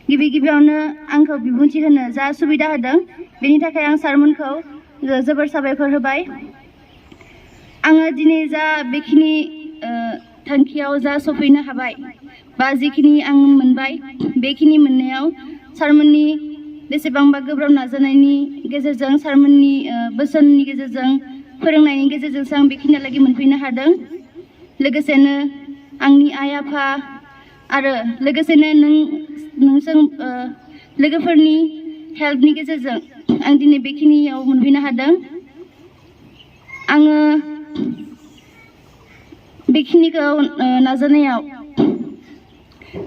गिबियावनो आंखौ बिबुंथि होनो जा सुबिदा होदों बेनि थाखाय आं सारमोनखौ जोबोर साबायखर होबाय। आङो दिनै जा बेखिनि थांखियाव जा सफैनो हाबाय बा जिखिनि आं मोनबाय बेखिनि मोननायाव सारमोननि बेसेबांबा गोब्राब नाजानायनि गेजेरजों सारमोननि बोसोननि गेजेरजों फोरोंनायनि गेजेरजोंसो आं बेखिनियालागै मोनफैनो हादों। लोगोसेनो आंनि आइ आफा आरो लोगोसेनो नोंजों लोगोफोरनि हेल्पनि गेजेरजों आं दिनै बेखिनियाव मोनफैनो हादों। आङो बेखिनिखौ नाजानायाव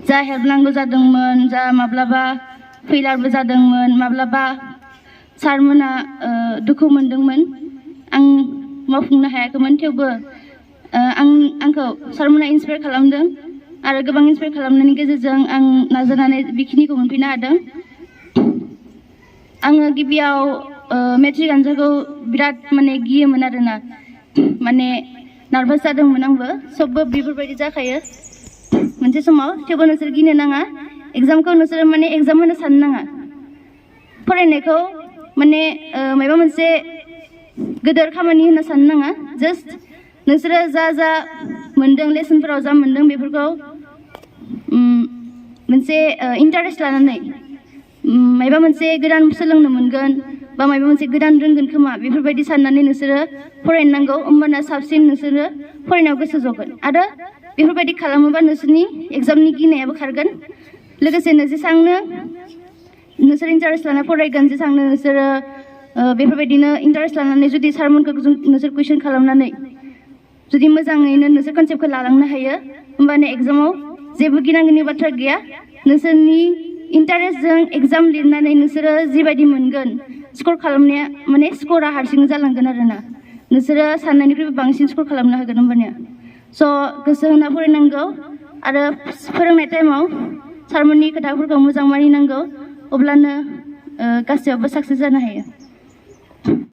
जा हेल्प नांगौ जादोंमोन, जा माब्लाबा फैलारबो जादोंमोन, माब्लाबा सारमोना दुखु मोनदोंमोन, आं मावफुंनो हायाखैमोन, थेवबो आंखौ सारमोना इन्सपायार खालामदों आरो गोबां इन्सपायार खालामनायनि गेजेरजों आं नाजानानै बेखिनिखौ मोनफैनो हादों। आङो गिबियाव मेट्रिक आनजादखौ बिराद गियोमोन आरोना, नार्भास जादोंमोन आंबो। सबबो बेफोरबायदि जाखायो मोनसे समाव, थेवबो नोंसोर गिनो नाङा। एग्जामखौ नोंसोर एग्जाम होनो साननो नाङा। फरायनायखौ माबा मोनसे गोदोर खामानि होनना साननो नाङा। जास्ट नोंसोरो जा मोनदों, लेसनफोराव जा मोनदों बेफोरखौ मोनसे इन्टारेस्ट लानानै माबा मोनसे गोदान सोलोंनो मोनगोन बा माबा मोनसे गोदान रोंगोन खोमा बेफोरबायदि साननानै नोंसोरो फरायनो नांगौ। होमबाना साबसिन नोंसोरो फरायनायाव गोसो जगोन आरो बेफोरबायदि खालामोबा नोंसोरनि एग्जामनि गिनायाबो खारगोन। लोगोसेनो जेसांनो नोंसोर इन्टारेस्ट लाना फरायगोन, जेसांनो नोंसोरो बेफोरबायदिनो इन्टारेस्ट लानानै जुदि सारमोनखौ नोंसोर कुइसन खालामनानै जुदि मोजाङैनो नोंसोर कनसेप्टखौ लालांनो हायो, होमबानो एग्जामाव जेबो गिनांगौनि बाथ्रा गैया। नोंसोरनि इन्टारेस्टजों एग्जाम लिरनानै नोंसोरो जिबायदि मोनगोन, स्कर खालामनाया स्करा हारसिं जालांगोन आरोना। नोंसोरो साननायनिख्रुइबो बांसिन स्कर खालामनो हागोन होमबानिया। स' गोसो होना फरायनांगौ आरो फोरोंनाय टाइमाव सारमोननि खोथाफोरखौ मोजां मानिनांगौ, अब्लानो गासैयावबो साक्सेस जानो हायो।